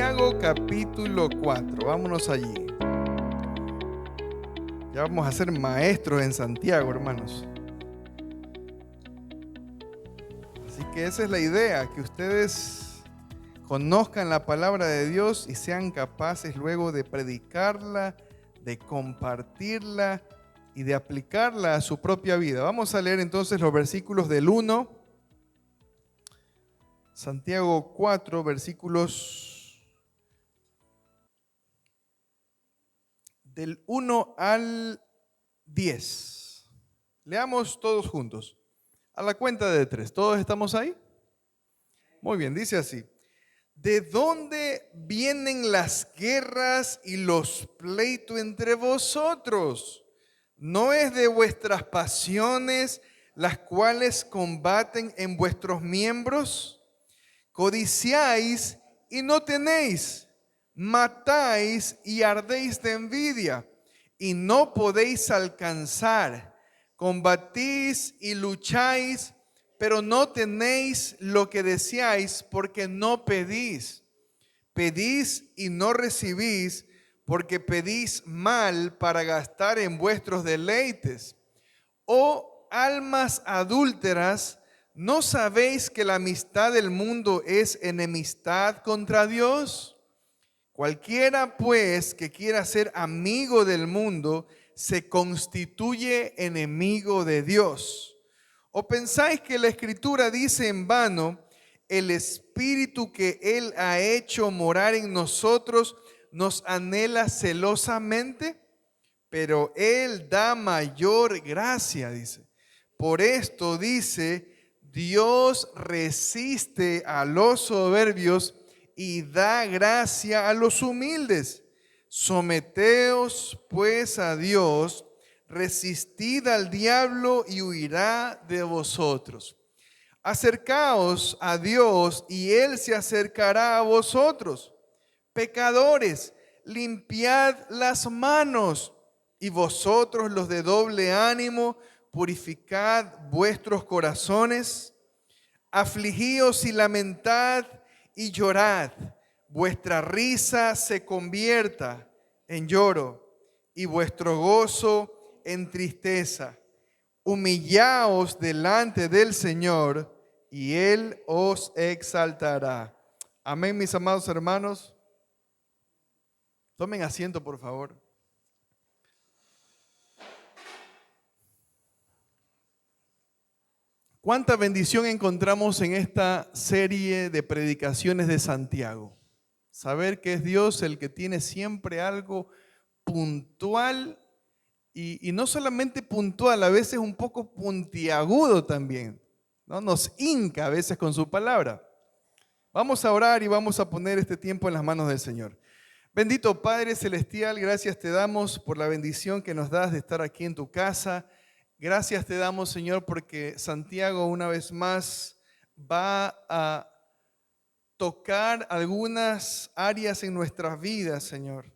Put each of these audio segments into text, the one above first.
Santiago capítulo 4. Vámonos allí. Ya vamos a ser maestros en Santiago, hermanos. Así que esa es la idea, que ustedes conozcan la palabra de Dios y sean capaces luego de predicarla, de compartirla y de aplicarla a su propia vida. Vamos a leer entonces los versículos del 1, Santiago 4, versículos del 1 al 10. Leamos todos juntos. A la cuenta de 3. ¿Todos estamos ahí? Muy bien, dice así. ¿De dónde vienen las guerras y los pleitos entre vosotros? ¿No es de vuestras pasiones las cuales combaten en vuestros miembros? Codiciáis y no tenéis, matáis y ardéis de envidia y no podéis alcanzar. Combatís y lucháis, pero no tenéis lo que deseáis porque no pedís. Pedís y no recibís porque pedís mal para gastar en vuestros deleites. Oh almas adúlteras, ¿no sabéis que la amistad del mundo es enemistad contra Dios? Cualquiera pues que quiera ser amigo del mundo se constituye enemigo de Dios. ¿O pensáis que la Escritura dice en vano, el Espíritu que Él ha hecho morar en nosotros nos anhela celosamente? Pero Él da mayor gracia, dice. Por esto dice, Dios resiste a los soberbios y da gracia a los humildes. Someteos pues a Dios, resistid al diablo y huirá de vosotros. Acercaos a Dios y Él se acercará a vosotros. Pecadores, limpiad las manos, y vosotros los de doble ánimo, purificad vuestros corazones. Afligíos y lamentad y llorad. Vuestra risa se convierta en lloro y vuestro gozo en tristeza. Humillaos delante del Señor y Él os exaltará. Amén, mis amados hermanos. Tomen asiento, por favor. ¿Cuánta bendición encontramos en esta serie de predicaciones de Santiago? Saber que es Dios el que tiene siempre algo puntual y no solamente puntual, a veces un poco puntiagudo también, ¿no? Nos hinca a veces con su palabra. Vamos a orar y vamos a poner este tiempo en las manos del Señor. Bendito Padre Celestial, gracias te damos por la bendición que nos das de estar aquí en tu casa. Gracias te damos, Señor, porque Santiago una vez más va a tocar algunas áreas en nuestras vidas, Señor.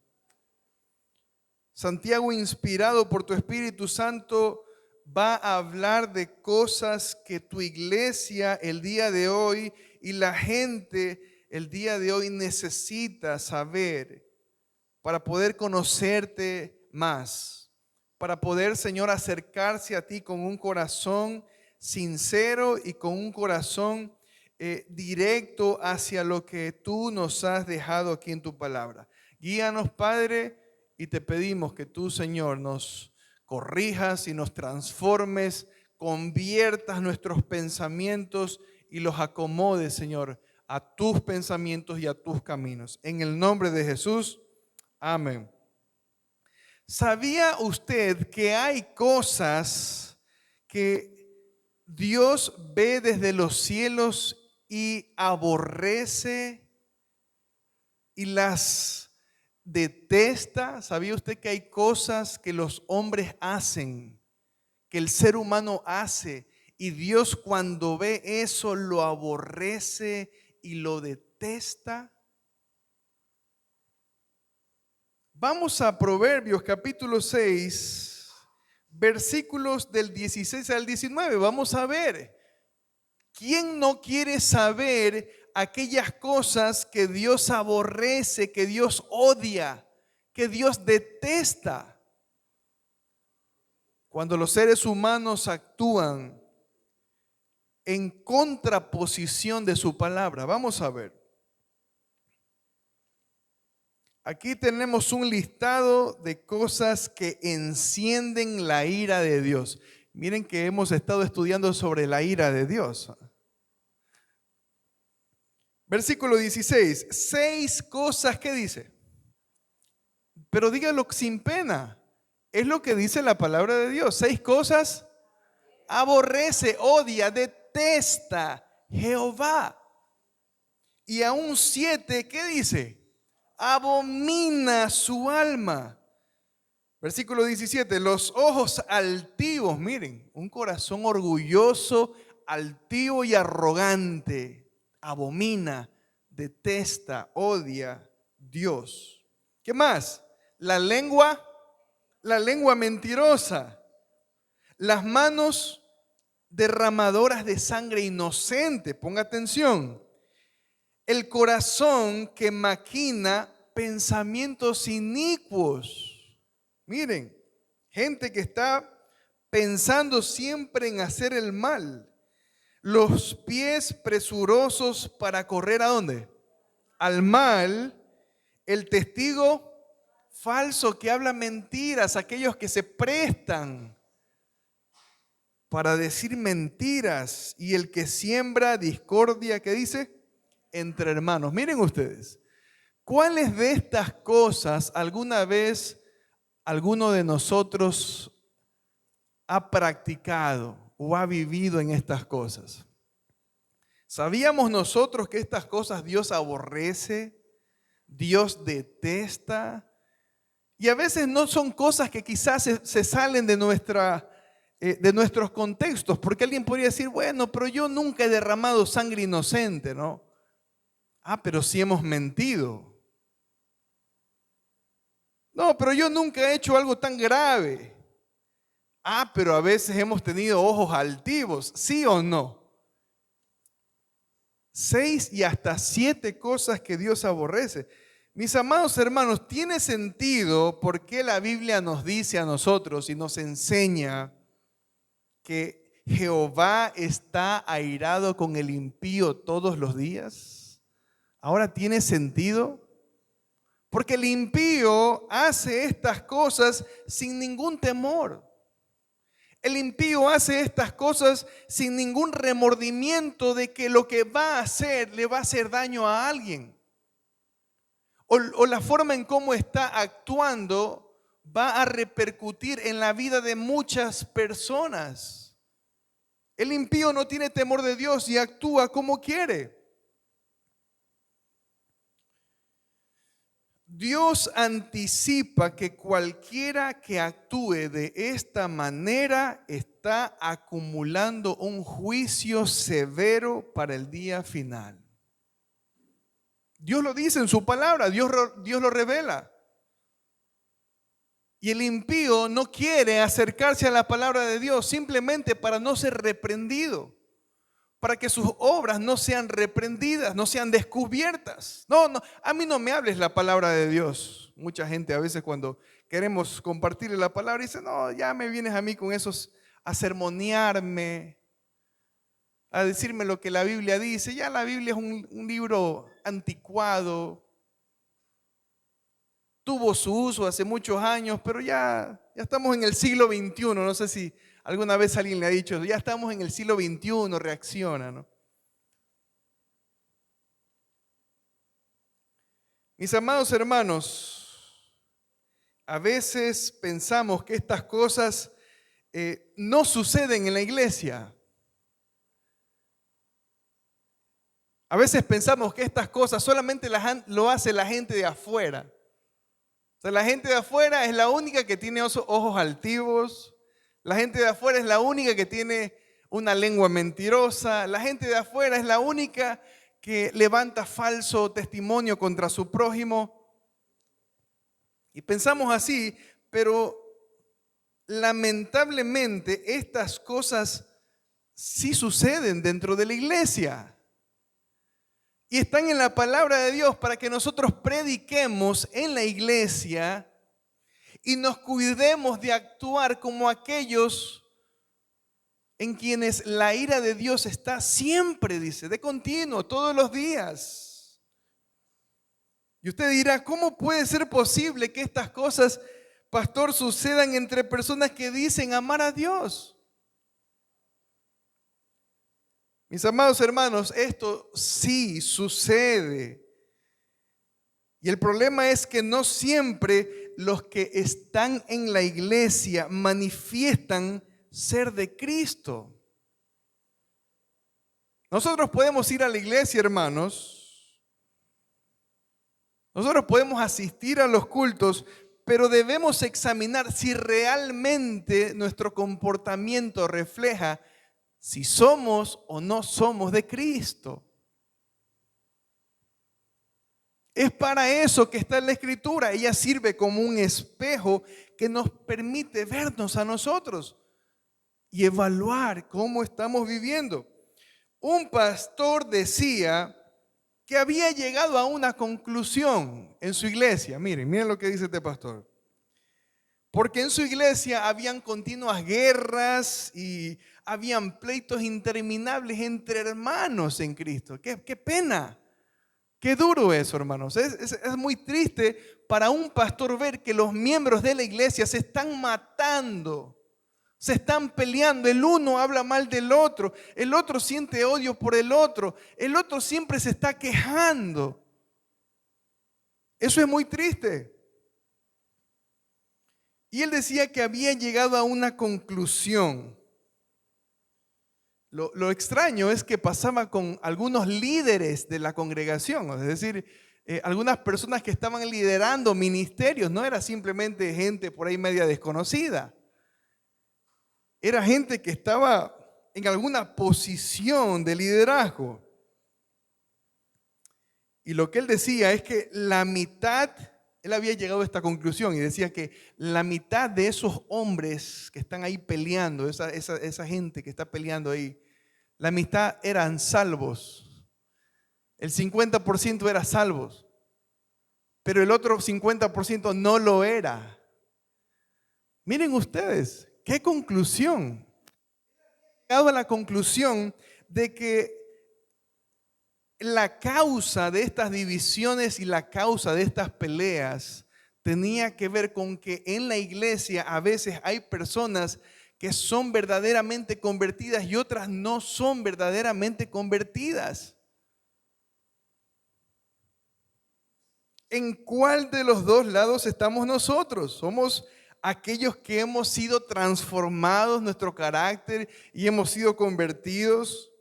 Santiago, inspirado por tu Espíritu Santo, va a hablar de cosas que tu iglesia el día de hoy y la gente el día de hoy necesita saber para poder conocerte más, para poder, Señor, acercarse a ti con un corazón sincero y con un corazón directo hacia lo que tú nos has dejado aquí en tu palabra. Guíanos, Padre, y te pedimos que tú, Señor, nos corrijas y nos transformes, conviertas nuestros pensamientos y los acomodes, Señor, a tus pensamientos y a tus caminos. En el nombre de Jesús, amén. ¿Sabía usted que hay cosas que Dios ve desde los cielos y aborrece y las detesta? ¿Sabía usted que hay cosas que los hombres hacen, que el ser humano hace, y Dios cuando ve eso lo aborrece y lo detesta? Vamos a Proverbios capítulo 6, versículos del 16 al 19. Vamos a ver. ¿Quién no quiere saber aquellas cosas que Dios aborrece, que Dios odia, que Dios detesta. Cuando los seres humanos actúan en contraposición de su palabra. Vamos a ver. Aquí tenemos un listado de cosas que encienden la ira de Dios. Miren que hemos estado estudiando sobre la ira de Dios. Versículo 16. 6 cosas que dice. Pero dígalo sin pena. Es lo que dice la palabra de Dios. 6 cosas aborrece, odia, detesta Jehová. Y aún 7, ¿qué dice? Abomina su alma. Versículo 17, los ojos altivos, miren, un corazón orgulloso, altivo y arrogante, abomina, detesta, odia Dios. ¿Qué más? La lengua mentirosa, las manos derramadoras de sangre inocente, ponga atención. El corazón que maquina pensamientos inicuos. Miren, gente que está pensando siempre en hacer el mal. Los pies presurosos para correr ¿a dónde? Al mal. El testigo falso que habla mentiras, aquellos que se prestan para decir mentiras. Y el que siembra discordia, ¿qué dice? Entre hermanos. Miren ustedes, ¿cuáles de estas cosas alguna vez alguno de nosotros ha practicado o ha vivido en estas cosas? ¿Sabíamos nosotros que estas cosas Dios aborrece, Dios detesta? Y a veces no son cosas que quizás se salen de nuestros contextos, porque alguien podría decir, bueno, pero yo nunca he derramado sangre inocente, ¿no? Ah, pero sí hemos mentido. No, pero yo nunca he hecho algo tan grave. Ah, pero a veces hemos tenido ojos altivos, ¿sí o no? 6 y hasta 7 cosas que Dios aborrece. Mis amados hermanos, tiene sentido porque la Biblia nos dice a nosotros y nos enseña que Jehová está airado con el impío todos los días. Ahora tiene sentido. Porque el impío hace estas cosas sin ningún temor. El impío hace estas cosas sin ningún remordimiento de que lo que va a hacer le va a hacer daño a alguien. O la forma en cómo está actuando va a repercutir en la vida de muchas personas. El impío no tiene temor de Dios y actúa como quiere. Dios anticipa que cualquiera que actúe de esta manera está acumulando un juicio severo para el día final. Dios lo dice en su palabra, Dios lo revela. Y el impío no quiere acercarse a la palabra de Dios simplemente para no ser reprendido, para que sus obras no sean reprendidas, no sean descubiertas. No, a mí no me hables la palabra de Dios. Mucha gente a veces cuando queremos compartirle la palabra dice, no, ya me vienes a mí con esos, a sermonearme, a decirme lo que la Biblia dice. Ya la Biblia es un libro anticuado, tuvo su uso hace muchos años, pero ya estamos en el siglo XXI, no sé si alguna vez alguien le ha dicho, ya estamos en el siglo XXI, reacciona, ¿no? Mis amados hermanos, a veces pensamos que estas cosas no suceden en la iglesia. A veces pensamos que estas cosas solamente lo hace la gente de afuera. O sea, la gente de afuera es la única que tiene ojos altivos. La gente de afuera es la única que tiene una lengua mentirosa. La gente de afuera es la única que levanta falso testimonio contra su prójimo. Y pensamos así, pero lamentablemente estas cosas sí suceden dentro de la iglesia. y están en la palabra de Dios para que nosotros prediquemos en la iglesia y nos cuidemos de actuar como aquellos en quienes la ira de Dios está siempre, dice, de continuo, todos los días. Y usted dirá, ¿cómo puede ser posible que estas cosas, pastor, sucedan entre personas que dicen amar a Dios? Mis amados hermanos, esto sí sucede. Y el problema es que no siempre los que están en la iglesia manifiestan ser de Cristo. Nosotros podemos ir a la iglesia, hermanos. Nosotros podemos asistir a los cultos, pero debemos examinar si realmente nuestro comportamiento refleja si somos o no somos de Cristo. Es para eso que está en la Escritura. Ella sirve como un espejo que nos permite vernos a nosotros y evaluar cómo estamos viviendo. Un pastor decía que había llegado a una conclusión en su iglesia. Miren lo que dice este pastor. Porque en su iglesia habían continuas guerras y habían pleitos interminables entre hermanos en Cristo. ¡Qué pena! Qué duro eso, hermanos. Es muy triste para un pastor ver que los miembros de la iglesia se están matando, se están peleando. El uno habla mal del otro, el otro siente odio por el otro siempre se está quejando. Eso es muy triste. Y él decía que había llegado a una conclusión. Lo extraño es que pasaba con algunos líderes de la congregación, es decir, algunas personas que estaban liderando ministerios, no era simplemente gente por ahí media desconocida, era gente que estaba en alguna posición de liderazgo. Y lo que él decía es que la mitad, él había llegado a esta conclusión y decía que la mitad de esos hombres que están ahí peleando, esa gente que está peleando ahí, la mitad eran salvos. El 50% era salvos, pero el otro 50% no lo era. Miren ustedes, qué conclusión. He llegado a la conclusión de que la causa de estas divisiones y la causa de estas peleas tenía que ver con que en la iglesia a veces hay personas que son verdaderamente convertidas y otras no son verdaderamente convertidas. ¿En cuál de los dos lados estamos nosotros? ¿Somos aquellos que hemos sido transformados nuestro carácter y hemos sido convertidos?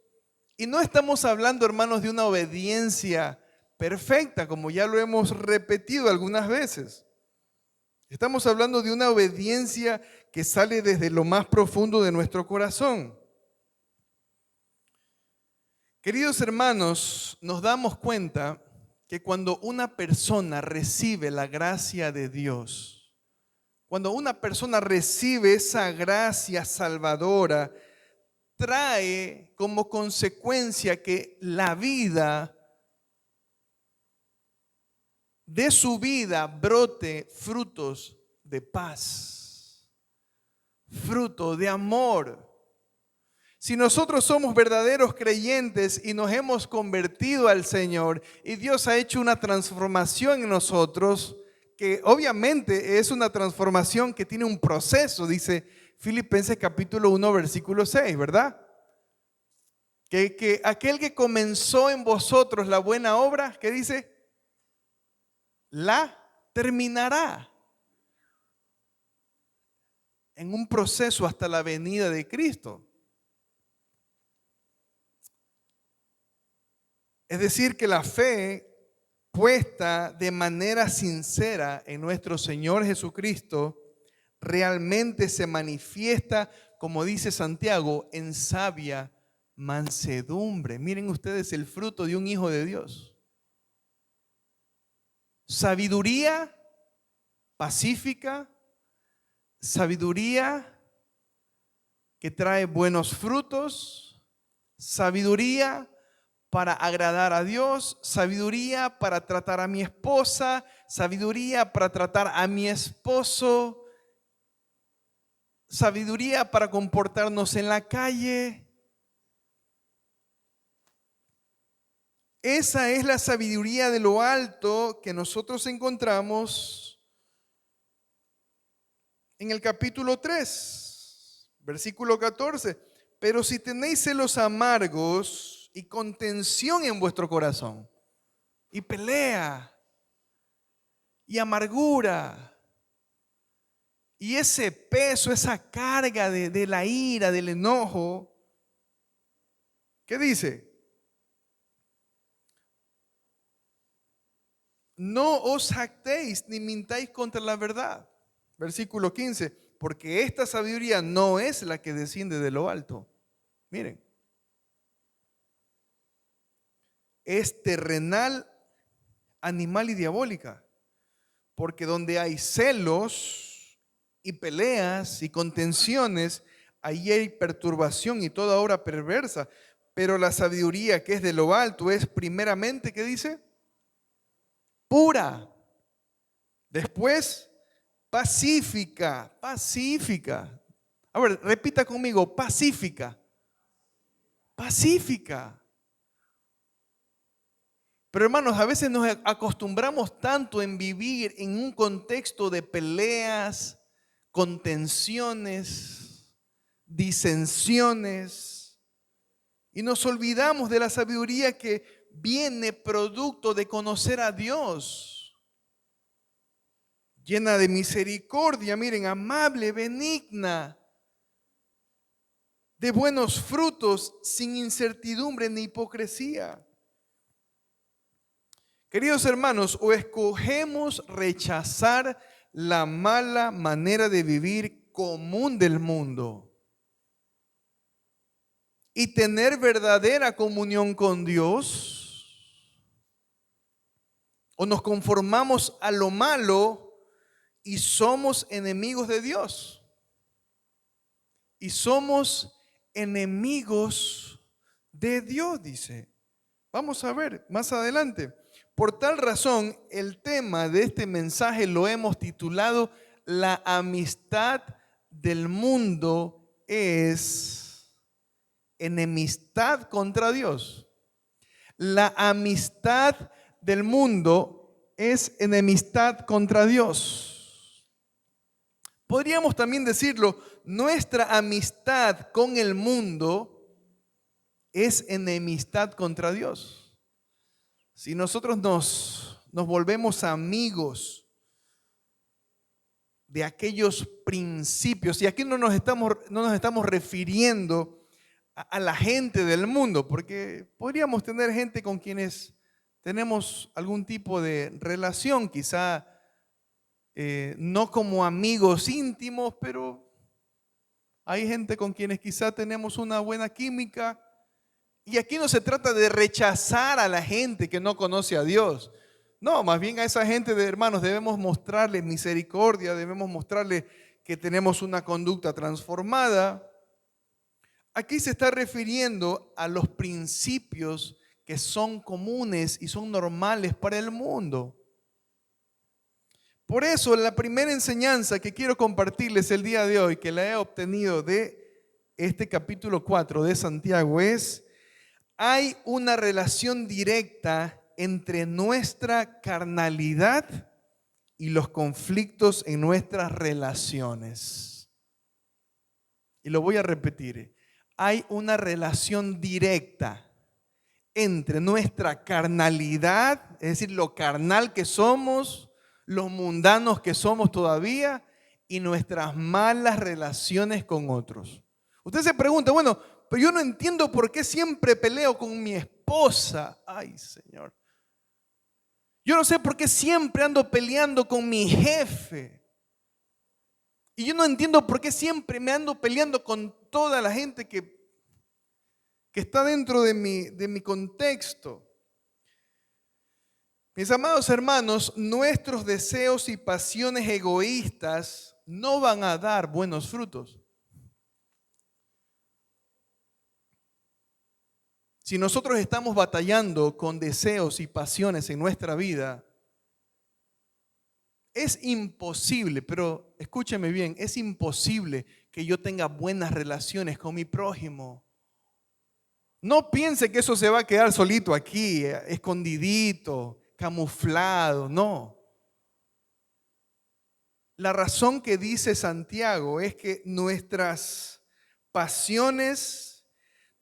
Y no estamos hablando, hermanos, de una obediencia perfecta, como ya lo hemos repetido algunas veces. Estamos hablando de una obediencia que sale desde lo más profundo de nuestro corazón. Queridos hermanos, nos damos cuenta que cuando una persona recibe la gracia de Dios, cuando una persona recibe esa gracia salvadora, trae como consecuencia que la vida de su vida brote frutos de paz, fruto de amor. Si nosotros somos verdaderos creyentes y nos hemos convertido al Señor y Dios ha hecho una transformación en nosotros, que obviamente es una transformación que tiene un proceso, dice Filipenses capítulo 1, versículo 6, ¿verdad? Que aquel que comenzó en vosotros la buena obra, ¿qué dice? La terminará en un proceso hasta la venida de Cristo. Es decir, que la fe puesta de manera sincera en nuestro Señor Jesucristo realmente se manifiesta, como dice Santiago, en sabia mansedumbre. Miren ustedes el fruto de un hijo de Dios. Sabiduría pacífica, sabiduría que trae buenos frutos, sabiduría para agradar a Dios, sabiduría para tratar a mi esposa, sabiduría para tratar a mi esposo, sabiduría para comportarnos en la calle. Esa es la sabiduría de lo alto que nosotros encontramos en el capítulo 3, versículo 14. Pero si tenéis celos amargos y contención en vuestro corazón, y pelea, y amargura, y ese peso, esa carga de la ira, del enojo, ¿qué dice? No os jactéis ni mintáis contra la verdad. Versículo 15, porque esta sabiduría no es la que desciende de lo alto. Miren, es terrenal, animal y diabólica. Porque donde hay celos y peleas y contenciones, ahí hay perturbación y toda obra perversa. Pero la sabiduría que es de lo alto es primeramente, ¿qué dice? Pura. Después, pacífica, pacífica. A ver, repita conmigo, pacífica, pacífica. Pero hermanos, a veces nos acostumbramos tanto en vivir en un contexto de peleas, contenciones, disensiones, y nos olvidamos de la sabiduría que viene producto de conocer a Dios, llena de misericordia, miren, amable, benigna, de buenos frutos, sin incertidumbre ni hipocresía. Queridos hermanos, o escogemos rechazar la mala manera de vivir común del mundo y tener verdadera comunión con Dios, o nos conformamos a lo malo y somos enemigos de Dios. Y somos enemigos de Dios, dice. Vamos a ver más adelante. Por tal razón, el tema de este mensaje lo hemos titulado La amistad del mundo es enemistad contra Dios. La amistad del mundo es enemistad contra Dios. Podríamos también decirlo, nuestra amistad con el mundo es enemistad contra Dios. Si nosotros nos volvemos amigos de aquellos principios, y aquí no nos estamos refiriendo a la gente del mundo, porque podríamos tener gente con quienes tenemos algún tipo de relación, quizá no como amigos íntimos, pero hay gente con quienes quizá tenemos una buena química. Y aquí no se trata de rechazar a la gente que no conoce a Dios. No, más bien a esa gente, de hermanos, debemos mostrarles misericordia, debemos mostrarles que tenemos una conducta transformada. Aquí se está refiriendo a los principios que son comunes y son normales para el mundo. Por eso, la primera enseñanza que quiero compartirles el día de hoy, que la he obtenido de este capítulo 4 de Santiago, es: hay una relación directa entre nuestra carnalidad y los conflictos en nuestras relaciones. Y lo voy a repetir. Hay una relación directa entre nuestra carnalidad, es decir, lo carnal que somos, los mundanos que somos todavía, y nuestras malas relaciones con otros. Usted se pregunta, bueno, pero yo no entiendo por qué siempre peleo con mi esposa. Ay, Señor. Yo no sé por qué siempre ando peleando con mi jefe. Y yo no entiendo por qué siempre me ando peleando con toda la gente que está dentro de mi contexto. Mis amados hermanos, nuestros deseos y pasiones egoístas no van a dar buenos frutos. Si nosotros estamos batallando con deseos y pasiones en nuestra vida, es imposible, pero escúcheme bien, es imposible que yo tenga buenas relaciones con mi prójimo. No piense que eso se va a quedar solito aquí, escondidito, camuflado, no. La razón que dice Santiago es que nuestras pasiones,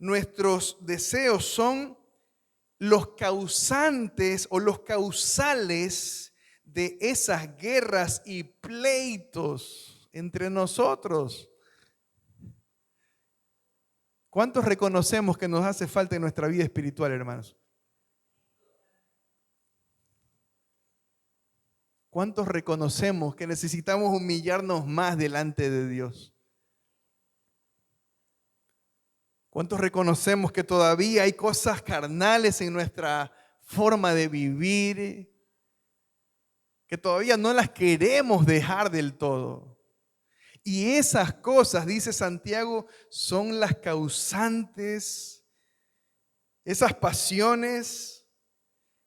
nuestros deseos son los causantes o los causales de esas guerras y pleitos entre nosotros. ¿Cuántos reconocemos que nos hace falta en nuestra vida espiritual, hermanos? ¿Cuántos reconocemos que necesitamos humillarnos más delante de Dios? ¿Cuántos reconocemos que todavía hay cosas carnales en nuestra forma de vivir, que todavía no las queremos dejar del todo? Y esas cosas, dice Santiago, son las causantes, esas pasiones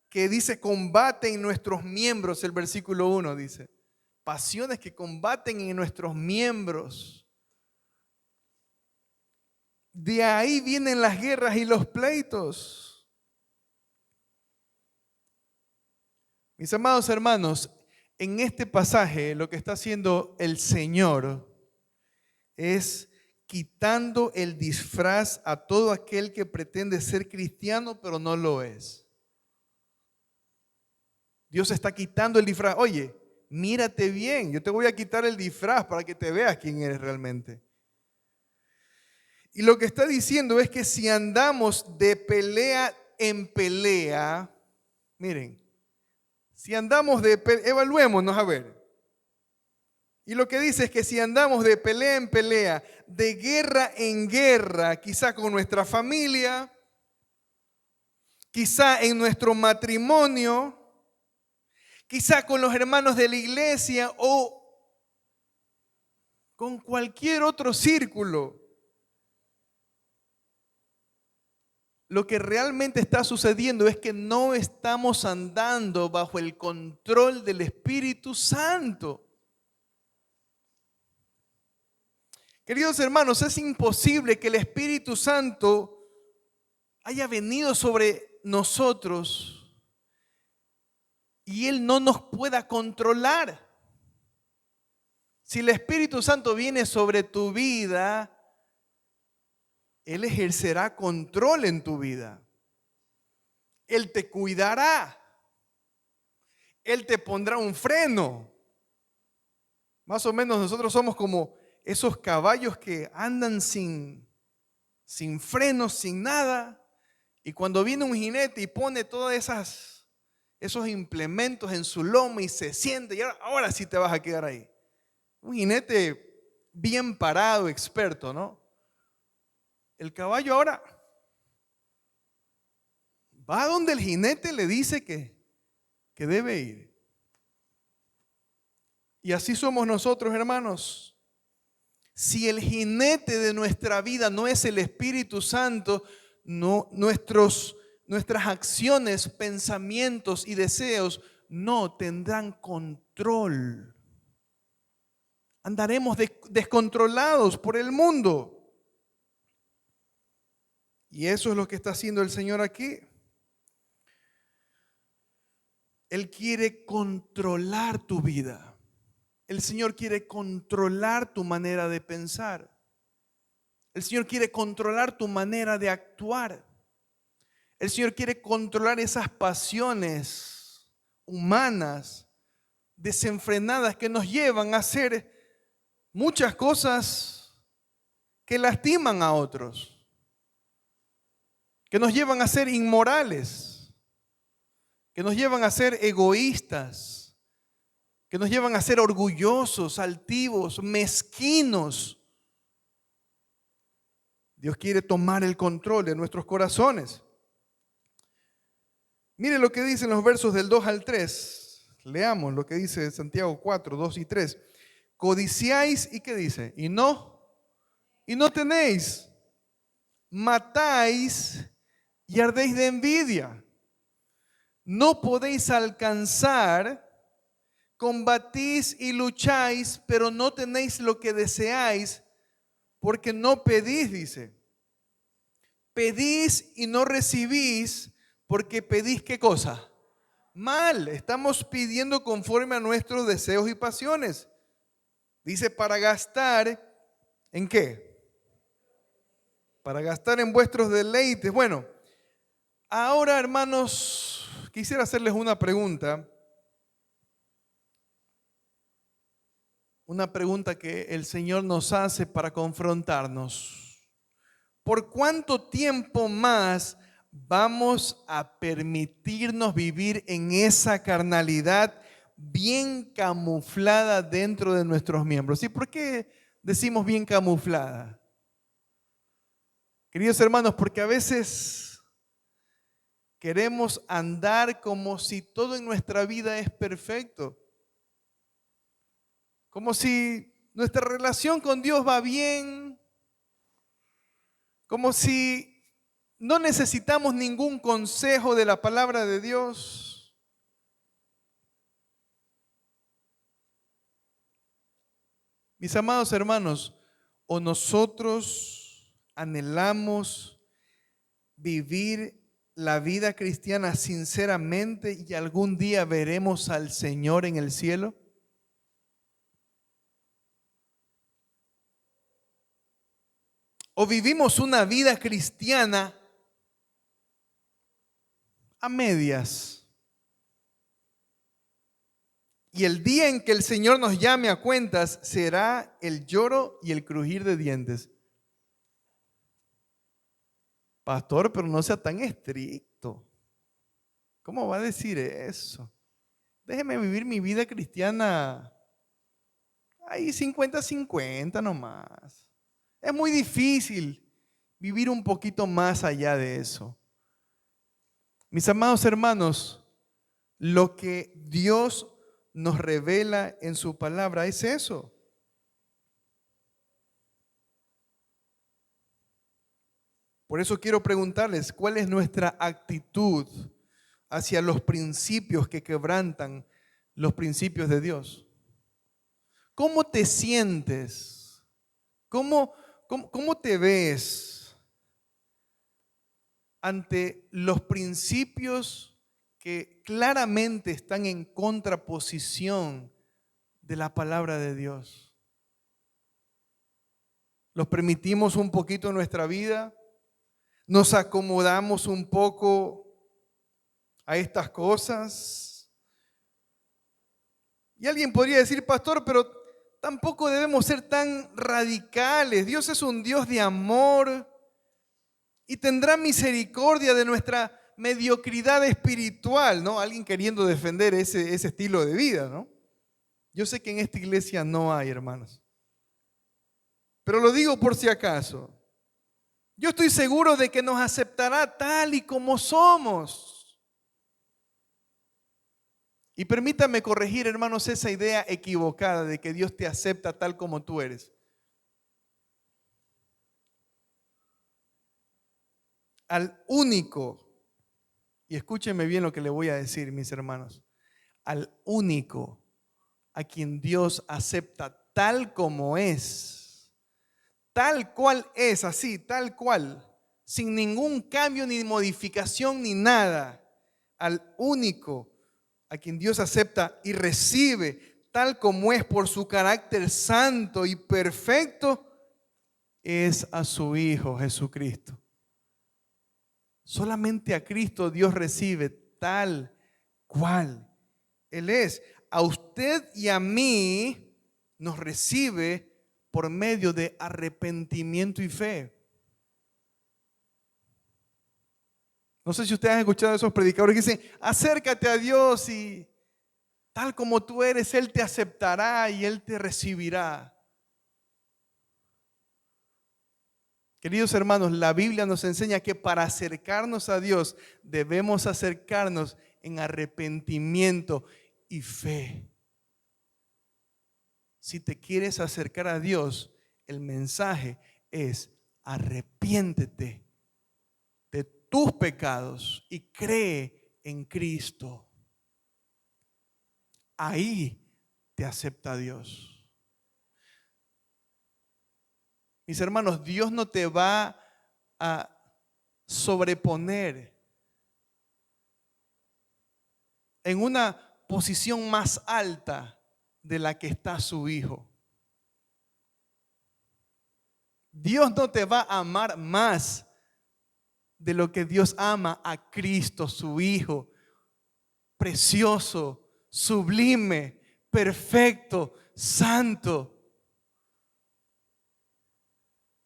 que dice combaten nuestros miembros, el versículo 1 dice, pasiones que combaten en nuestros miembros. De ahí vienen las guerras y los pleitos. Mis amados hermanos, en este pasaje lo que está haciendo el Señor es quitando el disfraz a todo aquel que pretende ser cristiano pero no lo es. Dios está quitando el disfraz. Oye, mírate bien, yo te voy a quitar el disfraz para que te veas quién eres realmente. Y lo que está diciendo es que si andamos de pelea en pelea, miren, si andamos de pelea, evaluémonos a ver. Y lo que dice es que si andamos de pelea en pelea, de guerra en guerra, quizá con nuestra familia, quizá en nuestro matrimonio, quizá con los hermanos de la iglesia o con cualquier otro círculo, lo que realmente está sucediendo es que no estamos andando bajo el control del Espíritu Santo. Queridos hermanos, es imposible que el Espíritu Santo haya venido sobre nosotros y Él no nos pueda controlar. Si el Espíritu Santo viene sobre tu vida, Él ejercerá control en tu vida. Él te cuidará. Él te pondrá un freno. Más o menos nosotros somos como esos caballos que andan sin frenos, sin nada. Y cuando viene un jinete y pone todos esos implementos en su lomo y se siente, y ahora sí te vas a quedar ahí. Un jinete bien parado, experto, ¿no? El caballo ahora va donde el jinete le dice que debe ir. Y así somos nosotros, hermanos. Si el jinete de nuestra vida no es el Espíritu Santo, nuestras acciones, pensamientos y deseos no tendrán control. Andaremos descontrolados por el mundo. Y eso es lo que está haciendo el Señor aquí. Él quiere controlar tu vida. El Señor quiere controlar tu manera de pensar. El Señor quiere controlar tu manera de actuar. El Señor quiere controlar esas pasiones humanas, desenfrenadas, que nos llevan a hacer muchas cosas que lastiman a otros, que nos llevan a ser inmorales, que nos llevan a ser egoístas, que nos llevan a ser orgullosos, altivos, mezquinos. Dios quiere tomar el control de nuestros corazones. Mire lo que dicen los versos del 2 al 3. Leamos lo que dice Santiago 4, 2 y 3. Codiciáis, ¿y qué dice? Y no tenéis. Matáis y ardéis de envidia. No podéis alcanzar, combatís y lucháis, pero no tenéis lo que deseáis, porque no pedís, dice. Pedís y no recibís, porque pedís ¿qué cosa? Mal. Estamos pidiendo conforme a nuestros deseos y pasiones. Dice, para gastar, ¿en qué? Para gastar en vuestros deleites. Bueno, ahora, hermanos, quisiera hacerles una pregunta. Una pregunta que el Señor nos hace para confrontarnos. ¿Por cuánto tiempo más vamos a permitirnos vivir en esa carnalidad bien camuflada dentro de nuestros miembros? ¿Y por qué decimos bien camuflada? Queridos hermanos, porque a veces queremos andar como si todo en nuestra vida es perfecto. Como si nuestra relación con Dios va bien, como si no necesitamos ningún consejo de la palabra de Dios. Mis amados hermanos, o nosotros anhelamos vivir la vida cristiana sinceramente y algún día veremos al Señor en el cielo. O vivimos una vida cristiana a medias. Y el día en que el Señor nos llame a cuentas será el lloro y el crujir de dientes. Pastor, pero no sea tan estricto. ¿Cómo va a decir eso? Déjeme vivir mi vida cristiana ahí 50-50 nomás. Es muy difícil vivir un poquito más allá de eso. Mis amados hermanos, lo que Dios nos revela en su palabra es eso. Por eso quiero preguntarles, ¿cuál es nuestra actitud hacia los principios que quebrantan los principios de Dios? ¿Cómo te sientes? ¿Cómo te ves ante los principios que claramente están en contraposición de la palabra de Dios? ¿Los permitimos un poquito en nuestra vida? ¿Nos acomodamos un poco a estas cosas? Y alguien podría decir, pastor, pero tampoco debemos ser tan radicales. Dios es un Dios de amor y tendrá misericordia de nuestra mediocridad espiritual, ¿no? Alguien queriendo defender ese estilo de vida, ¿no? Yo sé que en esta iglesia no hay, hermanos. Pero lo digo por si acaso. Yo estoy seguro de que nos aceptará tal y como somos. Y permítame corregir, hermanos, esa idea equivocada de que Dios te acepta tal como tú eres. Al único, y escúchenme bien lo que le voy a decir, mis hermanos, al único a quien Dios acepta tal como es, tal cual es, así, tal cual, sin ningún cambio ni modificación ni nada, al único a quien Dios acepta y recibe tal como es por su carácter santo y perfecto, es a su Hijo Jesucristo. Solamente a Cristo Dios recibe tal cual Él es. A usted y a mí nos recibe por medio de arrepentimiento y fe. No sé si ustedes han escuchado a esos predicadores que dicen, acércate a Dios y tal como tú eres, Él te aceptará y Él te recibirá. Queridos hermanos, la Biblia nos enseña que para acercarnos a Dios debemos acercarnos en arrepentimiento y fe. Si te quieres acercar a Dios, el mensaje es arrepiéntete de tus pecados y cree en Cristo. Ahí te acepta Dios. Mis hermanos, Dios no te va a sobreponer en una posición más alta de la que está su Hijo. Dios no te va a amar más de lo que Dios ama a Cristo, su Hijo, precioso, sublime, perfecto, santo.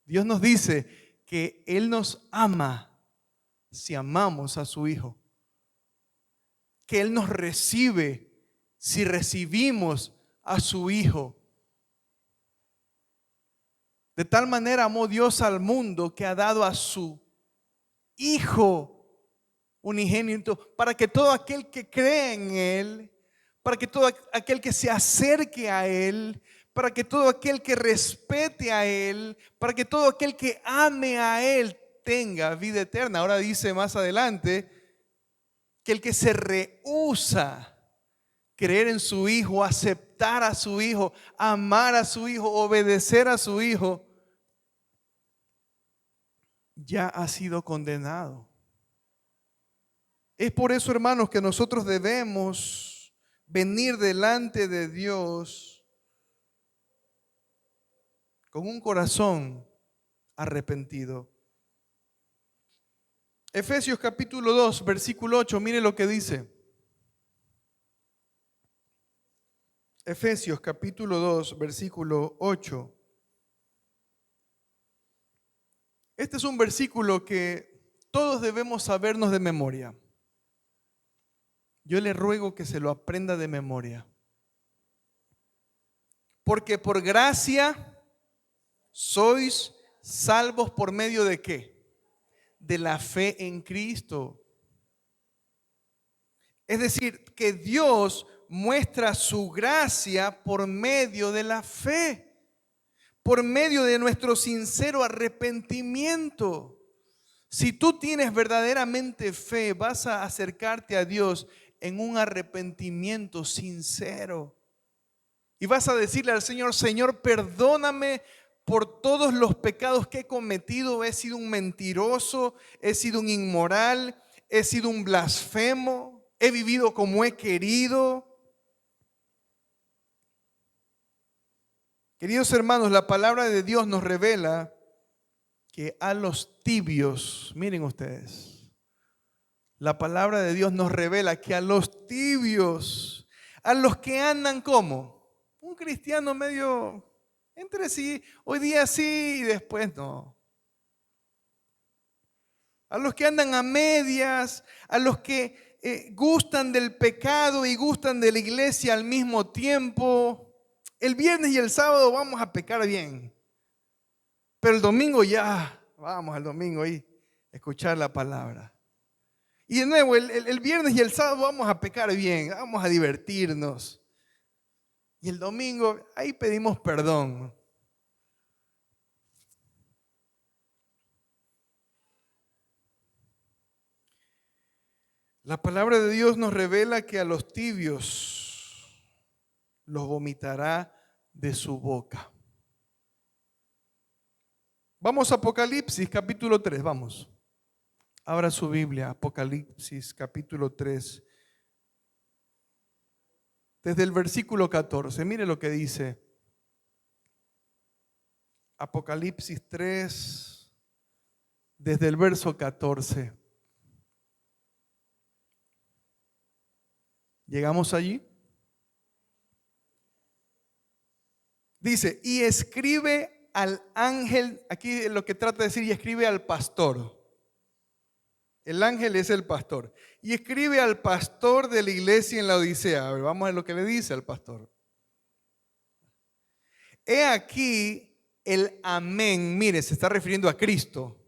Dios nos dice que Él nos ama si amamos a su Hijo, que Él nos recibe si recibimos a su Hijo. De tal manera amó Dios al mundo que ha dado a su Hijo unigénito para que todo aquel que cree en Él, para que todo aquel que se acerque a Él, para que todo aquel que respete a Él, para que todo aquel que ame a Él tenga vida eterna. Ahora dice más adelante que el que se rehúsa creer en su Hijo, aceptar a su Hijo, amar a su Hijo, obedecer a su Hijo, ya ha sido condenado. Es por eso, hermanos, que nosotros debemos venir delante de Dios con un corazón arrepentido. Efesios capítulo 2, versículo 8, mire lo que dice. Efesios capítulo 2, versículo 8. Este es un versículo que todos debemos sabernos de memoria. Yo le ruego que se lo aprenda de memoria. Porque por gracia sois salvos por medio de ¿qué? De la fe en Cristo. Es decir, que Dios muestra su gracia por medio de la fe, por medio de nuestro sincero arrepentimiento. Si tú tienes verdaderamente fe, vas a acercarte a Dios en un arrepentimiento sincero. Y vas a decirle al Señor: Señor, perdóname por todos los pecados que he cometido. He sido un mentiroso, he sido un inmoral, he sido un blasfemo, he vivido como he querido. Queridos hermanos, la palabra de Dios nos revela que a los tibios, miren ustedes, la palabra de Dios nos revela que a los tibios, a los que andan como un cristiano medio entre sí, hoy día sí y después no. A los que andan a medias, a los que gustan del pecado y gustan de la iglesia al mismo tiempo. El viernes y el sábado vamos a pecar bien, pero el domingo ya, vamos al domingo ahí a escuchar la palabra. Y de nuevo, el viernes y el sábado vamos a pecar bien, vamos a divertirnos. Y el domingo ahí pedimos perdón. La palabra de Dios nos revela que a los tibios los vomitará de su boca. Vamos a Apocalipsis capítulo 3, vamos. Abra su Biblia, Apocalipsis capítulo 3. Desde el versículo 14, mire lo que dice. Apocalipsis 3, desde el verso 14. ¿Llegamos allí? Dice, y escribe al ángel, aquí lo que trata de decir, y escribe al pastor. El ángel es el pastor. Y escribe al pastor de la iglesia en la Odisea. A ver, vamos a ver lo que le dice al pastor. He aquí el amén. Mire, se está refiriendo a Cristo.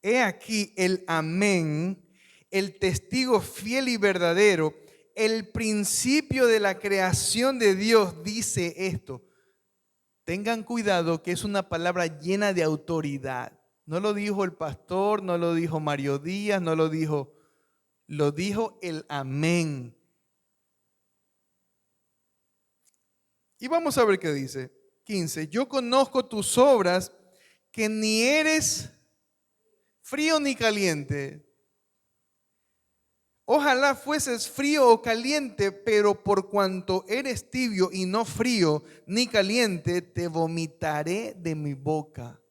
He aquí el amén, el testigo fiel y verdadero, el principio de la creación de Dios dice esto. Tengan cuidado que es una palabra llena de autoridad. No lo dijo el pastor, no lo dijo Mario Díaz, lo dijo el amén. Y vamos a ver qué dice. 15. Yo conozco tus obras, que ni eres frío ni caliente. Ojalá fueses frío o caliente, pero por cuanto eres tibio y no frío ni caliente, te vomitaré de mi boca.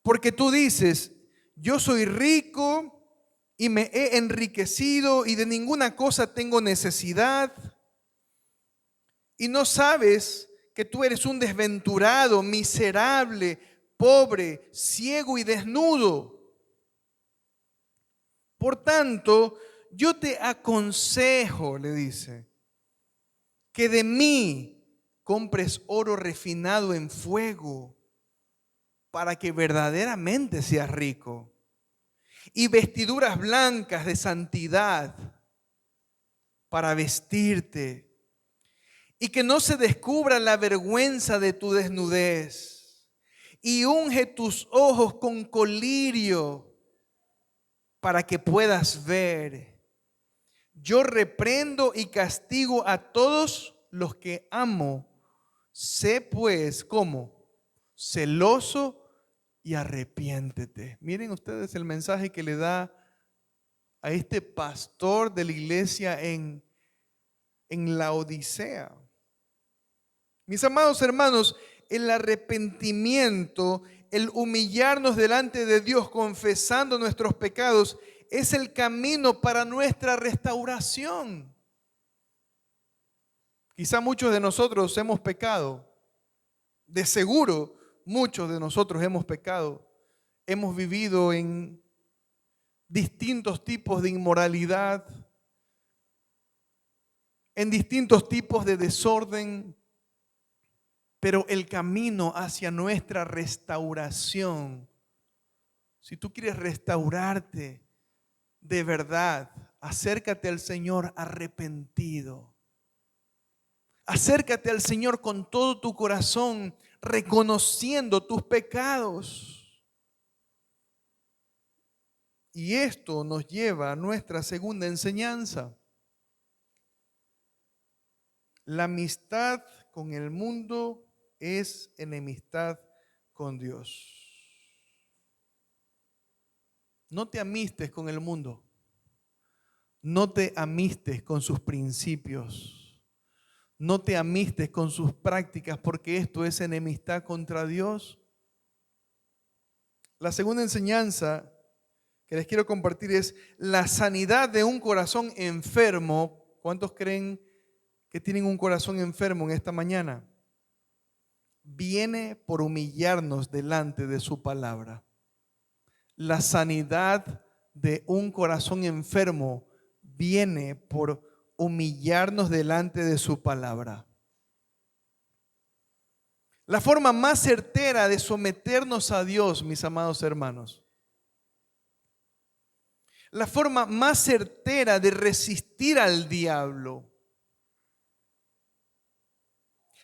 Porque tú dices, yo soy rico y me he enriquecido y de ninguna cosa tengo necesidad. Y no sabes que tú eres un desventurado, miserable, pobre, ciego y desnudo. Por tanto, yo te aconsejo, le dice, que de mí compres oro refinado en fuego para que verdaderamente seas rico, y vestiduras blancas de santidad para vestirte, y que no se descubra la vergüenza de tu desnudez, y unge tus ojos con colirio para que puedas ver. Yo reprendo y castigo a todos los que amo. Sé pues ¿cómo? Celoso y arrepiéntete. Miren ustedes el mensaje que le da a este pastor de la iglesia en la Odisea. Mis amados hermanos, el arrepentimiento, el humillarnos delante de Dios confesando nuestros pecados, es el camino para nuestra restauración. Quizá muchos de nosotros hemos pecado. De seguro, muchos de nosotros hemos pecado. Hemos vivido en distintos tipos de inmoralidad, en distintos tipos de desorden, pero el camino hacia nuestra restauración, si tú quieres restaurarte de verdad, acércate al Señor arrepentido. Acércate al Señor con todo tu corazón, reconociendo tus pecados. Y esto nos lleva a nuestra segunda enseñanza. La amistad con el mundo es enemistad con Dios. No te amistes con el mundo. No te amistes con sus principios. No te amistes con sus prácticas, porque esto es enemistad contra Dios. La segunda enseñanza que les quiero compartir es la sanidad de un corazón enfermo. ¿Cuántos creen que tienen un corazón enfermo en esta mañana? Viene por humillarnos delante de su palabra. La sanidad de un corazón enfermo viene por humillarnos delante de su palabra. La forma más certera de someternos a Dios, mis amados hermanos, la forma más certera de resistir al diablo,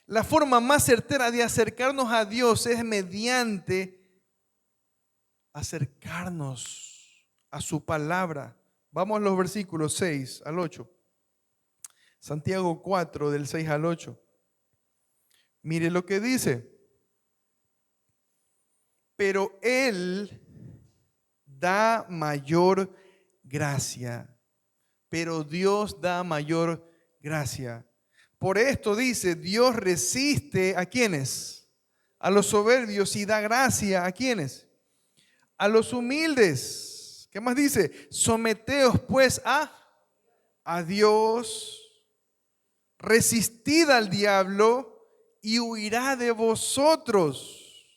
la forma más certera de acercarnos a Dios es mediante acercarnos a su palabra. Vamos a los versículos 6 al 8. Santiago 4, del 6 al 8. Mire lo que dice. Pero Él da mayor gracia. Pero Dios da mayor gracia. Por esto dice, Dios resiste ¿a quiénes? A los soberbios, y da gracia ¿a quiénes? A los humildes. ¿Qué más dice? Someteos pues a Dios. Resistid al diablo y huirá de vosotros.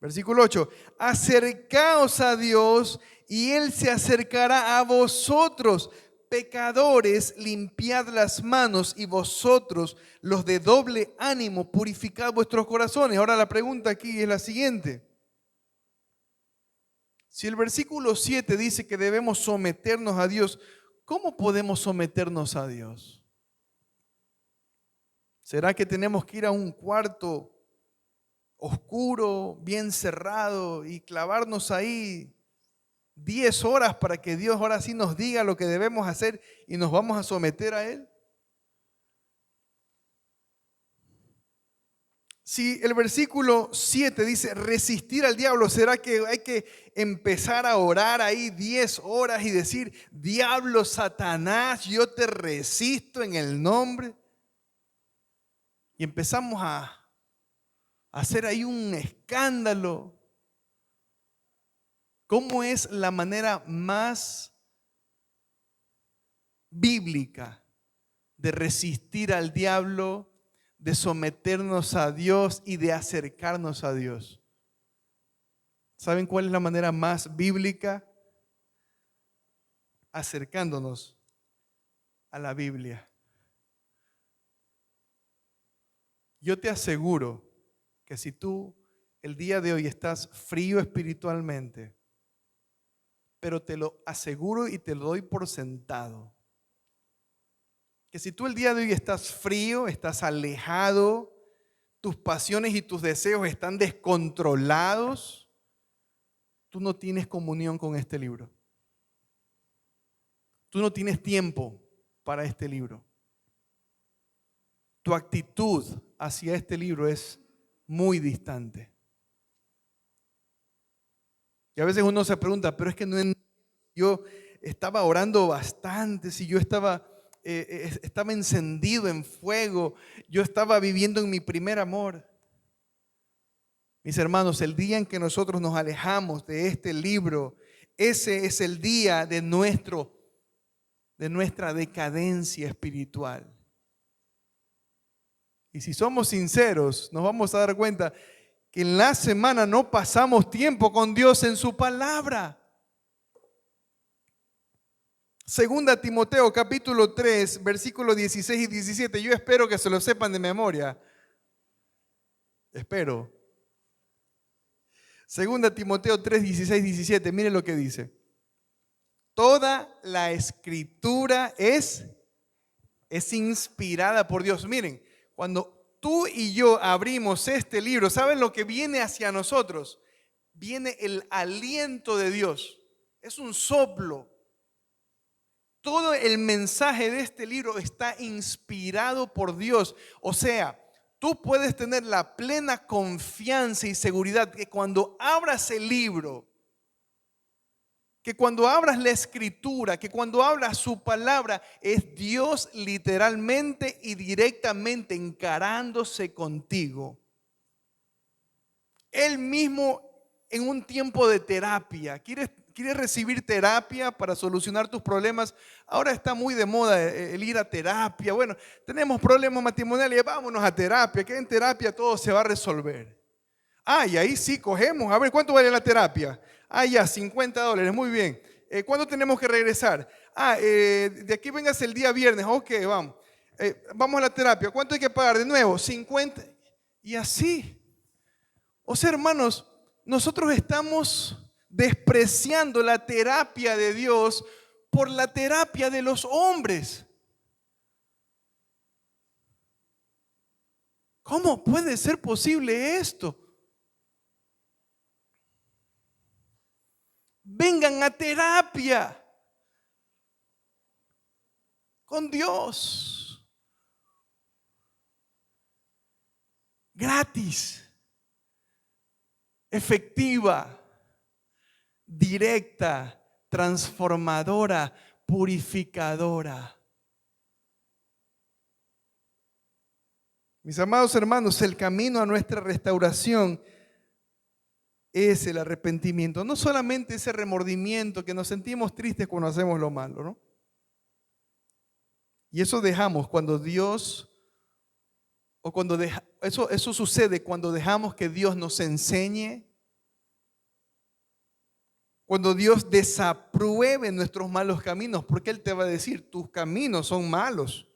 Versículo 8. Acercaos a Dios y Él se acercará a vosotros. Pecadores, limpiad las manos, y vosotros, los de doble ánimo, purificad vuestros corazones. Ahora la pregunta aquí es la siguiente. Si el versículo 7 dice que debemos someternos a Dios, ¿cómo podemos someternos a Dios? ¿Será que tenemos que ir a un cuarto oscuro, bien cerrado, y clavarnos ahí 10 horas para que Dios ahora sí nos diga lo que debemos hacer y nos vamos a someter a Él? Si el versículo 7 dice resistir al diablo, ¿será que hay que empezar a orar ahí 10 horas y decir, diablo, Satanás, yo te resisto en el nombre? Y empezamos a hacer ahí un escándalo. ¿Cómo es la manera más bíblica de resistir al diablo, de someternos a Dios y de acercarnos a Dios? ¿Saben cuál es la manera más bíblica? Acercándonos a la Biblia. Yo te aseguro que si tú el día de hoy estás frío espiritualmente, pero te lo aseguro y te lo doy por sentado, que si tú el día de hoy estás frío, estás alejado, tus pasiones y tus deseos están descontrolados, tú no tienes comunión con este libro. Tú no tienes tiempo para este libro. Tu actitud hacia este libro es muy distante. Y a veces uno se pregunta, pero es que no, yo estaba orando bastante, si yo estaba encendido en fuego, yo estaba viviendo en mi primer amor. Mis hermanos, el día en que nosotros nos alejamos de este libro, ese es el día de nuestra decadencia espiritual. Y si somos sinceros, nos vamos a dar cuenta que en la semana no pasamos tiempo con Dios en su palabra. Segunda Timoteo capítulo 3, versículos 16 y 17. Yo espero que se lo sepan de memoria. Espero. Segunda Timoteo 3, 16, 17. Miren lo que dice. Toda la escritura es inspirada por Dios. Miren, cuando tú y yo abrimos este libro, ¿saben lo que viene hacia nosotros? Viene el aliento de Dios. Es un soplo. Todo el mensaje de este libro está inspirado por Dios. O sea, tú puedes tener la plena confianza y seguridad que cuando abras el libro, que cuando abras la escritura, que cuando abras su palabra, es Dios literalmente y directamente encarándose contigo. Él mismo en un tiempo de terapia, ¿quieres recibir terapia para solucionar tus problemas? Ahora está muy de moda el ir a terapia. Bueno, tenemos problemas matrimoniales, vámonos a terapia, que en terapia todo se va a resolver. Y ahí sí cogemos, a ver, ¿cuánto vale la terapia? Ya, $50, muy bien. ¿Cuándo tenemos que regresar? De aquí vengas el día viernes, ok, vamos. Vamos a la terapia, ¿cuánto hay que pagar de nuevo? 50. Y así. O sea, hermanos, nosotros estamos despreciando la terapia de Dios por la terapia de los hombres. ¿Cómo puede ser posible esto? Vengan a terapia con Dios. Gratis. Efectiva. Directa. Transformadora. Purificadora. Mis amados hermanos, el camino a nuestra restauración es el arrepentimiento. No solamente ese remordimiento que nos sentimos tristes cuando hacemos lo malo, ¿no? Y eso dejamos cuando Dios, o cuando eso sucede cuando dejamos que Dios nos enseñe, cuando Dios desapruebe nuestros malos caminos, porque Él te va a decir, tus caminos son malos.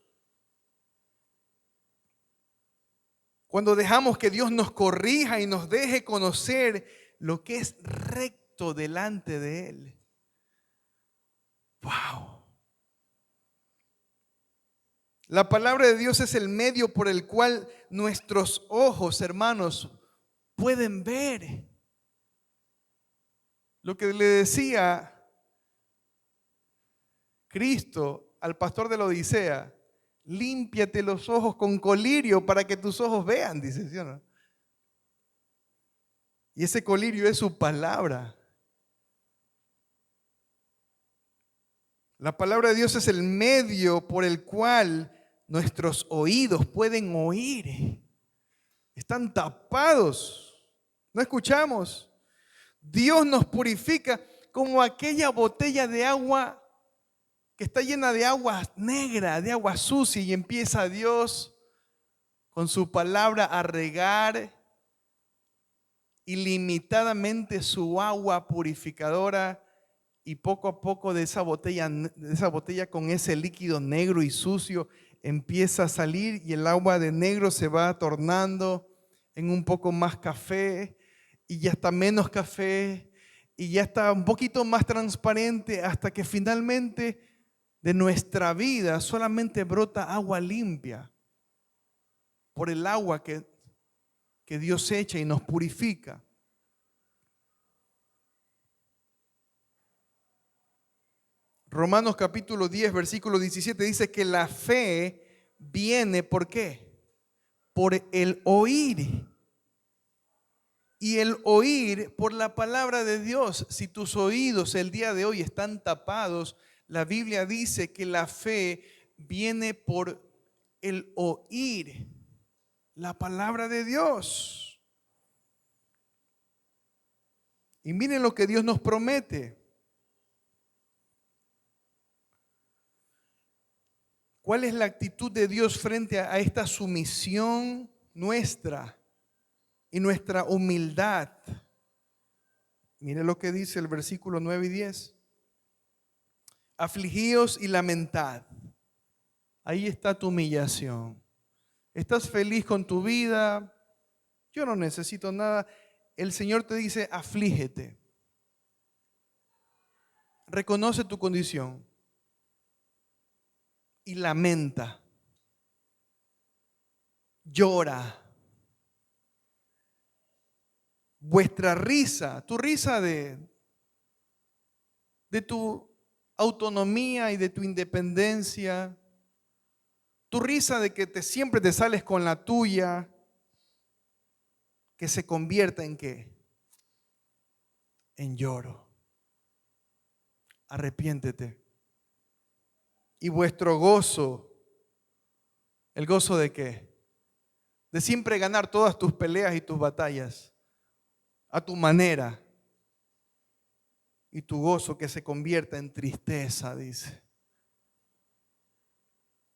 Cuando dejamos que Dios nos corrija y nos deje conocer lo que es recto delante de Él. ¡Wow! La palabra de Dios es el medio por el cual nuestros ojos, hermanos, pueden ver. Lo que le decía Cristo al pastor de la Odisea: límpiate los ojos con colirio para que tus ojos vean, dice, ¿sí o no? Y ese colirio es su palabra. La palabra de Dios es el medio por el cual nuestros oídos pueden oír. Están tapados, no escuchamos. Dios nos purifica como aquella botella de agua que está llena de agua negra, de agua sucia, y empieza Dios con su palabra a regar ilimitadamente su agua purificadora, y poco a poco de esa botella con ese líquido negro y sucio empieza a salir, y el agua de negro se va tornando en un poco más café, y ya está menos café, y ya está un poquito más transparente, hasta que finalmente de nuestra vida solamente brota agua limpia por el agua que Dios echa y nos purifica. Romanos capítulo 10, versículo 17 dice que la fe viene, ¿por qué? Por el oír. Y el oír por la palabra de Dios. Si tus oídos el día de hoy están tapados, la Biblia dice que la fe viene por el oír la palabra de Dios. Y miren lo que Dios nos promete. ¿Cuál es la actitud de Dios frente a esta sumisión nuestra y nuestra humildad? Mire lo que dice el versículo 9 y 10. Afligíos y lamentad. Ahí está tu humillación. ¿Estás feliz con tu vida? Yo no necesito nada. El Señor te dice: aflígete. Reconoce tu condición y lamenta. Llora. Vuestra risa, tu risa de tu autonomía y de tu independencia, tu risa de que siempre te sales con la tuya, que se convierta en ¿qué? En lloro. Arrepiéntete. Y vuestro gozo, ¿el gozo de qué? De siempre ganar todas tus peleas y tus batallas a tu manera. Y tu gozo que se convierta en tristeza, dice.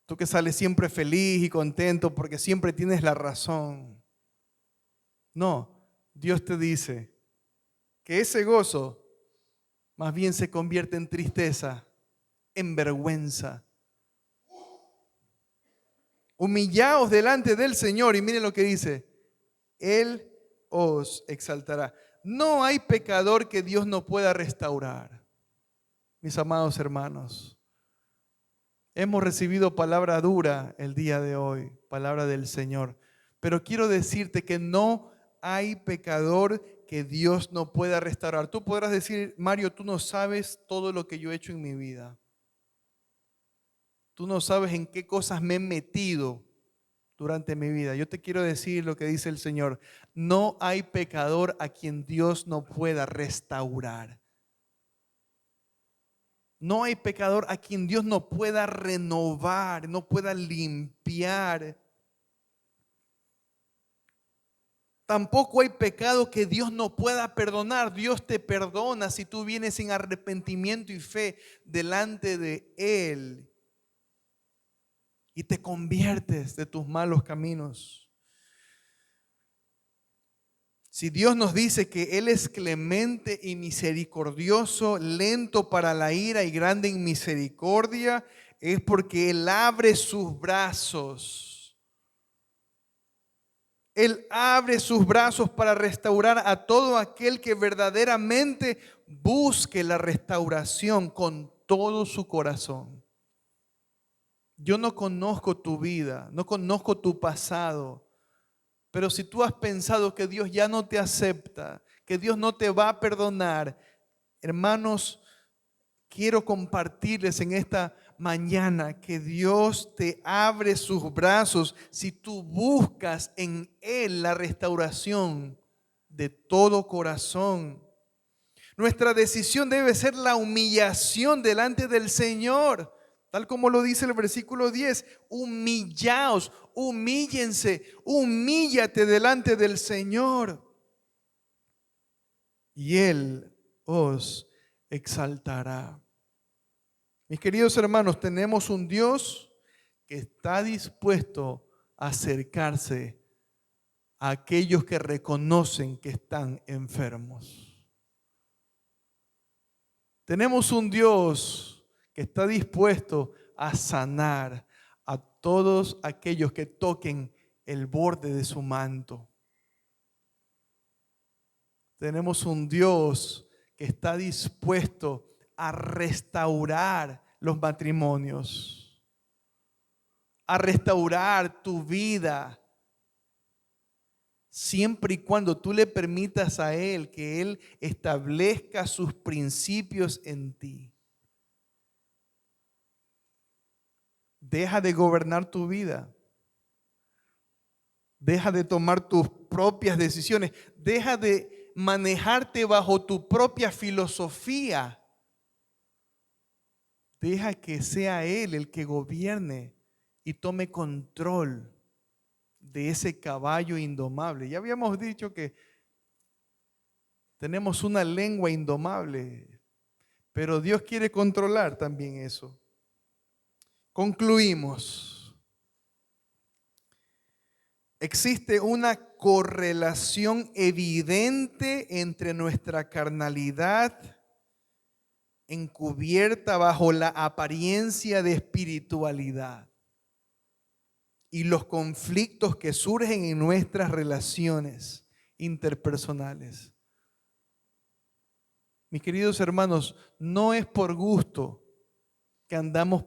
Tú que sales siempre feliz y contento porque siempre tienes la razón. No, Dios te dice que ese gozo más bien se convierte en tristeza, en vergüenza. Humillaos delante del Señor, y miren lo que dice: Él os exaltará. No hay pecador que Dios no pueda restaurar. Mis amados hermanos, hemos recibido palabra dura el día de hoy, palabra del Señor. Pero quiero decirte que no hay pecador que Dios no pueda restaurar. Tú podrás decir: Mario, tú no sabes todo lo que yo he hecho en mi vida. Tú no sabes en qué cosas me he metido durante mi vida. Yo te quiero decir lo que dice el Señor: no hay pecador a quien Dios no pueda restaurar. No hay pecador a quien Dios no pueda renovar, no pueda limpiar. Tampoco hay pecado que Dios no pueda perdonar. Dios te perdona si tú vienes en arrepentimiento y fe delante de Él y te conviertes de tus malos caminos. Si Dios nos dice que Él es clemente y misericordioso, lento para la ira y grande en misericordia, es porque Él abre sus brazos. Él abre sus brazos para restaurar a todo aquel que verdaderamente busque la restauración con todo su corazón. Yo no conozco tu vida, no conozco tu pasado. Pero si tú has pensado que Dios ya no te acepta, que Dios no te va a perdonar, hermanos, quiero compartirles en esta mañana que Dios te abre sus brazos si tú buscas en Él la restauración de todo corazón. Nuestra decisión debe ser la humillación delante del Señor. Tal como lo dice el versículo 10, humillaos, humíllense, humíllate delante del Señor. Y Él os exaltará. Mis queridos hermanos, tenemos un Dios que está dispuesto a acercarse a aquellos que reconocen que están enfermos. Tenemos un Dios que está dispuesto a sanar a todos aquellos que toquen el borde de su manto. Tenemos un Dios que está dispuesto a restaurar los matrimonios, a restaurar tu vida, siempre y cuando tú le permitas a Él que Él establezca sus principios en ti. Deja de gobernar tu vida. Deja de tomar tus propias decisiones. Deja de manejarte bajo tu propia filosofía. Deja que sea Él el que gobierne y tome control de ese caballo indomable. Ya habíamos dicho que tenemos una lengua indomable, pero Dios quiere controlar también eso. Concluimos. Existe una correlación evidente entre nuestra carnalidad encubierta bajo la apariencia de espiritualidad y los conflictos que surgen en nuestras relaciones interpersonales. Mis queridos hermanos, no es por gusto que andamos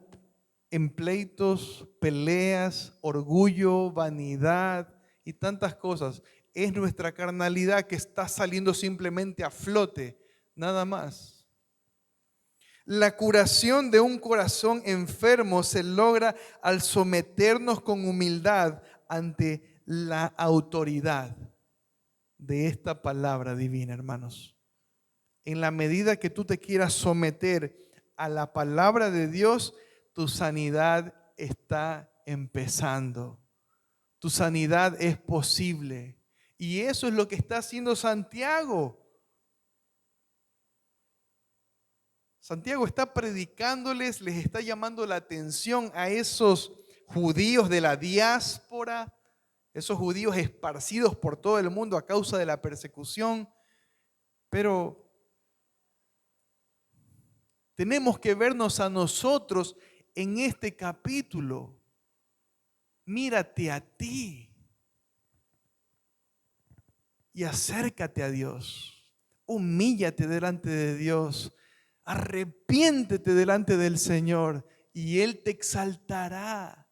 en pleitos, peleas, orgullo, vanidad y tantas cosas. Es nuestra carnalidad que está saliendo simplemente a flote, nada más. La curación de un corazón enfermo se logra al someternos con humildad ante la autoridad de esta palabra divina, hermanos. En la medida que tú te quieras someter a la palabra de Dios, tu sanidad está empezando. Tu sanidad es posible. Y eso es lo que está haciendo Santiago. Santiago está predicándoles, les está llamando la atención a esos judíos de la diáspora, esos judíos esparcidos por todo el mundo a causa de la persecución. Pero tenemos que vernos a nosotros en este capítulo. Mírate a ti y acércate a Dios. Humíllate delante de Dios. Arrepiéntete delante del Señor y Él te exaltará.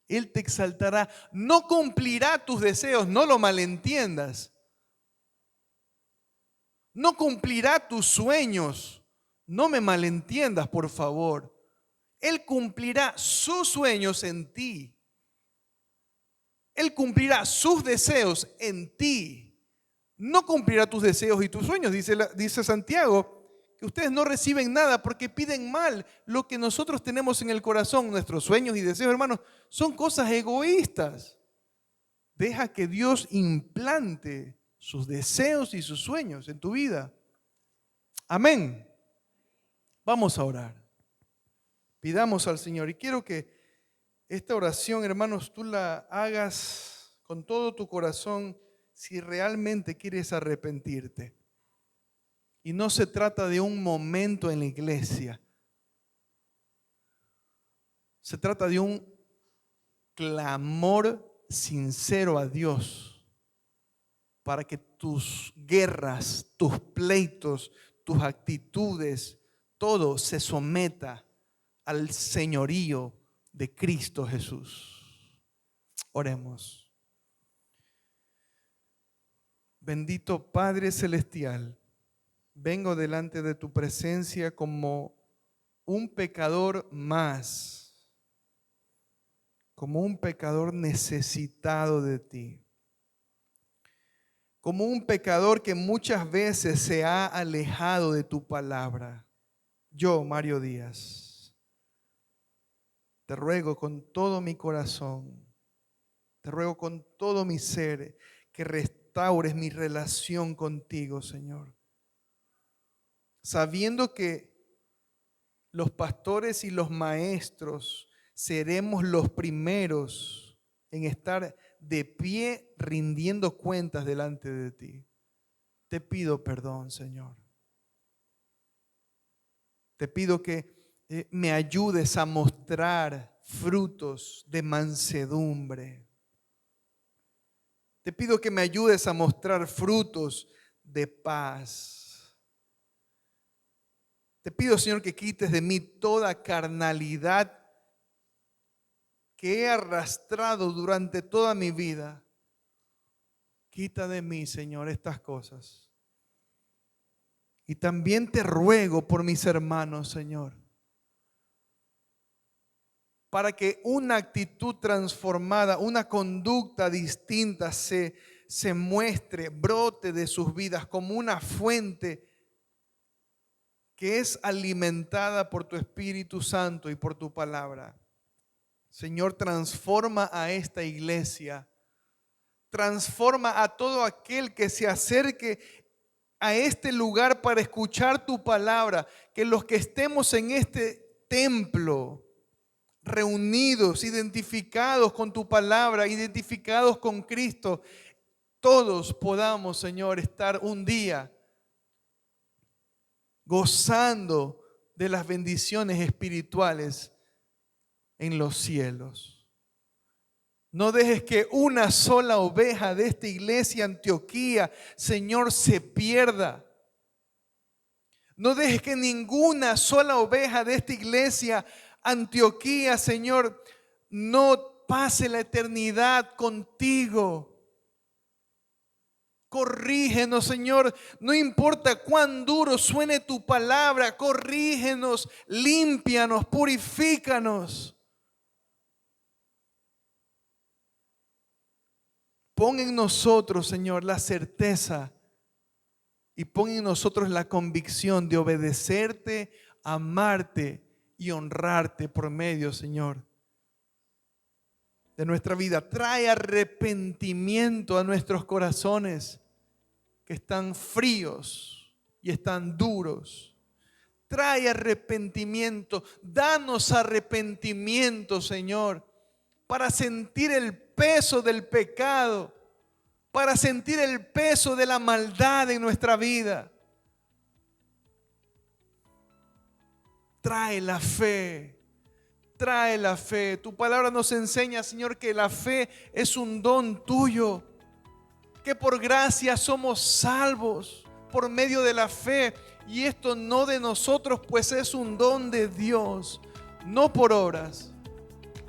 Él te exaltará. No cumplirá tus deseos, no lo malentiendas. No cumplirá tus sueños. No me malentiendas, por favor. Él cumplirá sus sueños en ti. Él cumplirá sus deseos en ti. No cumplirá tus deseos y tus sueños, dice Santiago, que ustedes no reciben nada porque piden mal. Lo que nosotros tenemos en el corazón, nuestros sueños y deseos, hermanos, son cosas egoístas. Deja que Dios implante sus deseos y sus sueños en tu vida. Amén. Vamos a orar. Pidamos al Señor. Y quiero que esta oración, hermanos, tú la hagas con todo tu corazón si realmente quieres arrepentirte. Y no se trata de un momento en la iglesia. Se trata de un clamor sincero a Dios para que tus guerras, tus pleitos, tus actitudes, todo se someta al señorío de Cristo Jesús. Oremos. Bendito Padre Celestial, vengo delante de tu presencia como un pecador más, como un pecador necesitado de ti, como un pecador que muchas veces se ha alejado de tu palabra. Yo, Mario Díaz, te ruego con todo mi corazón, te ruego con todo mi ser que restaures mi relación contigo, Señor. Sabiendo que los pastores y los maestros seremos los primeros en estar de pie rindiendo cuentas delante de ti. Te pido perdón, Señor. Te pido que me ayudes a mostrar frutos de mansedumbre. Te pido que me ayudes a mostrar frutos de paz. Te pido, Señor, que quites de mí toda carnalidad que he arrastrado durante toda mi vida. Quita de mí, Señor, estas cosas. Y también te ruego por mis hermanos, Señor, para que una actitud transformada, una conducta distinta se muestre, brote de sus vidas como una fuente que es alimentada por tu Espíritu Santo y por tu palabra. Señor, transforma a esta iglesia, transforma a todo aquel que se acerque a este lugar para escuchar tu palabra, que los que estemos en este templo, reunidos, identificados con tu palabra, identificados con Cristo, todos podamos, Señor, estar un día gozando de las bendiciones espirituales en los cielos. No dejes que una sola oveja de esta iglesia Antioquía, Señor, se pierda. No dejes que ninguna sola oveja de esta iglesia Antioquía, Señor, no pase la eternidad contigo. Corrígenos, Señor, no importa cuán duro suene tu palabra, corrígenos, límpianos, purifícanos. Pon en nosotros, Señor, la certeza y pon en nosotros la convicción de obedecerte, amarte y honrarte por medio, Señor, de nuestra vida. Trae arrepentimiento a nuestros corazones que están fríos y están duros. Trae arrepentimiento, danos arrepentimiento, Señor, para sentir el peso del pecado, para sentir el peso de la maldad en nuestra vida. Trae la fe, trae la fe. Tu palabra nos enseña, Señor, que la fe es un don tuyo, que por gracia somos salvos por medio de la fe, y esto no de nosotros, pues es un don de Dios, no por obras,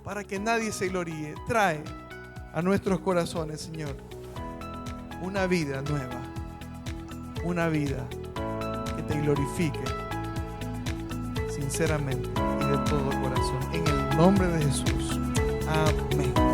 para que nadie se gloríe. Trae a nuestros corazones, Señor, una vida nueva, una vida que te glorifique sinceramente y de todo corazón. En el nombre de Jesús. Amén.